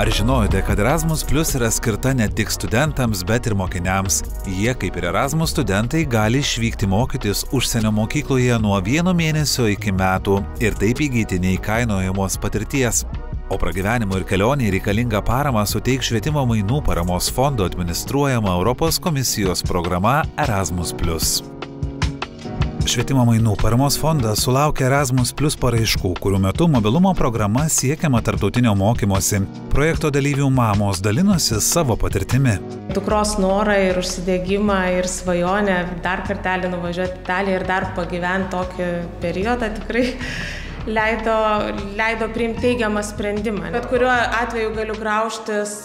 Ar žinojote, kad Erasmus Plus yra skirta ne tik studentams, bet ir mokiniams? Jie, kaip ir Erasmus studentai, gali išvykti mokytis užsienio mokykloje nuo 1 mėnesio iki metų ir taip įgyti neįkainojamos patirties. O pragyvenimo ir kelionei reikalingą paramą suteiks Švietimo mainų paramos fondo administruojama Europos komisijos programa Erasmus Plus. Švietimo mainų paramos fondas sulaukė Erasmus Plus paraiškų, kurių metu mobilumo programa siekiama tarptautinio mokymosi. Projekto dalyvių mamos dalinosi savo patirtimi. Dukros norą ir užsidegimą ir svajonę dar kartelį nuvažiuoti į Italiją ir dar pagyventi tokį periodą tikrai leido priimti teigiamą sprendimą. Bet kuriuo atveju galiu graužtis,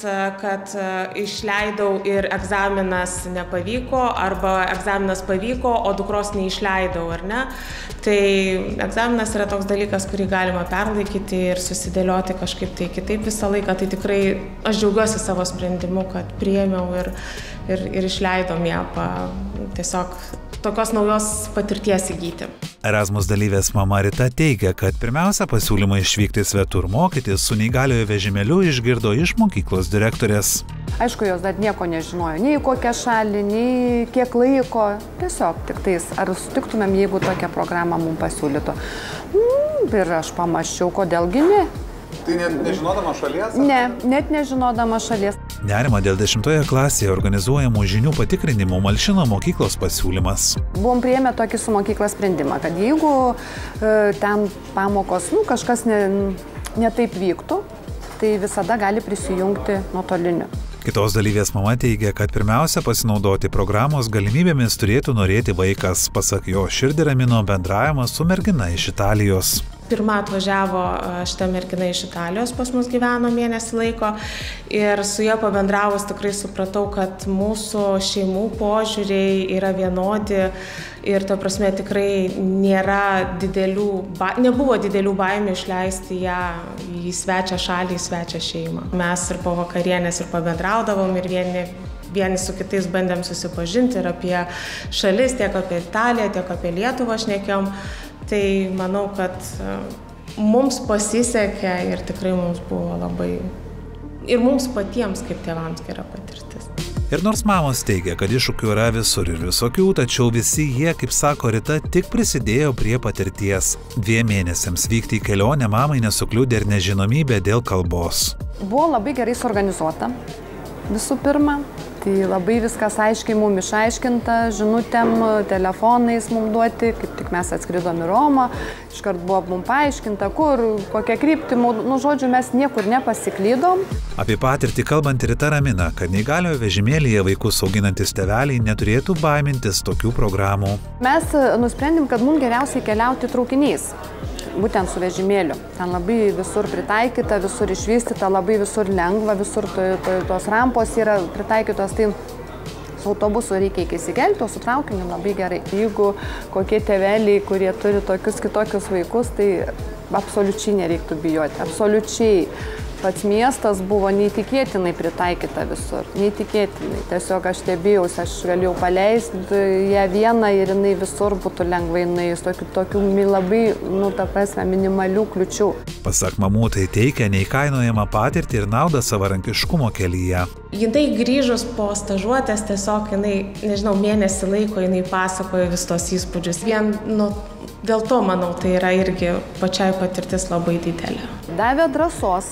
kad išleidau ir egzaminas nepavyko, arba egzaminas pavyko, o dukros neišleidau, ar ne? Tai egzaminas yra toks dalykas, kurį galima perlaikyti ir susidėlioti kažkaip tai kitaip visą laiką. Tai tikrai aš džiaugiuosi savo sprendimu, kad priėmiau ir išleidom ją tiesiog tokios naujos patirties įgyti. Erasmus dalyvės mama Rita teigia, kad pirmiausia pasiūlymą išvykti svetur mokytis su neįgaliojo vežimėliu išgirdo iš mokyklos direktorės. Aišku, jos dar nieko nežinojo, nei kokią šalį, nei kiek laiko. Tiesiog tik tais, ar sutiktumėm, jeigu tokią programą mums pasiūlytų. Ir aš pamąsčiau, kodėlgi ne. Tai net nežinodama šalies? Ne, net nežinodama šalies. Nerimą dėl 10 klasėje organizuojamų žinių patikrinimų malšino mokyklos pasiūlymas. Buvom priėmę tokį su mokykla sprendimą, kad jeigu ten pamokos kažkas ne taip vyktų, tai visada gali prisijungti nuotoliniu. Kitos dalyvės mama teigia, kad pirmiausia pasinaudoti programos galimybėmis turėtų norėti vaikas. Pasak jo, širdį ramino bendravimas su mergina iš Italijos. Pirma atvažiavo šita mergina iš Italijos, pas mus gyveno mėnesį laiko ir su ja pabendravus tikrai supratau, kad mūsų šeimų požiūriai yra vienodi ir ta prasme tikrai nebuvo didelių baimių išleisti ją į svečią šalį, į svečią šeimą. Mes ir po vakarienės ir pabendraudavom ir vieni su kitais bandėm susipažinti ir apie šalis, tiek apie Italiją, tiek apie Lietuvą šnekėjom. Tai manau, kad mums pasisekė ir tikrai mums buvo labai, ir mums patiems kaip tėvams gera patirtis. Ir nors mamos teigia, kad iššūkių yra visur ir visokių, tačiau visi jie, kaip sako Rita, tik prisidėjo prie patirties. 2 mėnesiams vykti į kelionę mamai nesukliudė ir nežinomybė dėl kalbos. Buvo labai gerai suorganizuota, visų pirma. Tai labai viskas aiškiai mums išaiškinta, žinutėm, telefonais mums duoti, kaip tik mes atskridom į Romą, iškart buvo mums paaiškinta, kur, kokią kryptį, žodžiu, mes niekur nepasiklydom. Apie patirtį kalbant Rita ramina, kad neįgaliojo vežimėlyje vaikus auginantis tėveliai neturėtų baimintis tokių programų. Mes nusprendėm, kad mums geriausiai keliauti traukiniais. Būtent su vežimėliu. Ten labai visur pritaikyta, visur išvystyta, labai visur lengva, visur tos rampos yra pritaikytos, tai su autobusu reikia įsikelti, o su traukiniu labai gerai. Jeigu kokie tėveliai, kurie turi tokius kitokius vaikus, tai absoliučiai nereiktų bijoti, absoliučiai. Pats miestas buvo neįtikėtinai pritaikyta visur, neįtikėtinai. Tiesiog aš stebėjausi, aš galėjau paleisti ją vieną ir jinai visur būtų lengvai nuėjus, tokių labai, ta prasme, minimalių kliučių. Pasak mamų, tai teikia neįkainojamą patirtį ir naudą savarankiškumo kelyje. Jinai grįžus po stažuotės, tiesiog mėnesį laiko jinai pasakojo vis tos įspūdžius. Dėl to, manau, tai yra irgi pačiai patirtis labai didelė. Davė drąsos,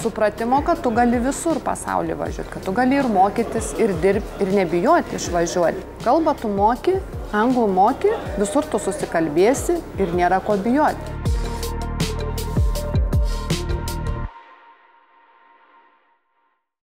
supratimo, kad tu gali visur pasaulį važiuoti, kad tu gali ir mokytis, ir dirbti, ir nebijoti išvažiuoti. Kalbą tu moki, anglų moki, visur tu susikalbėsi ir nėra ko bijoti.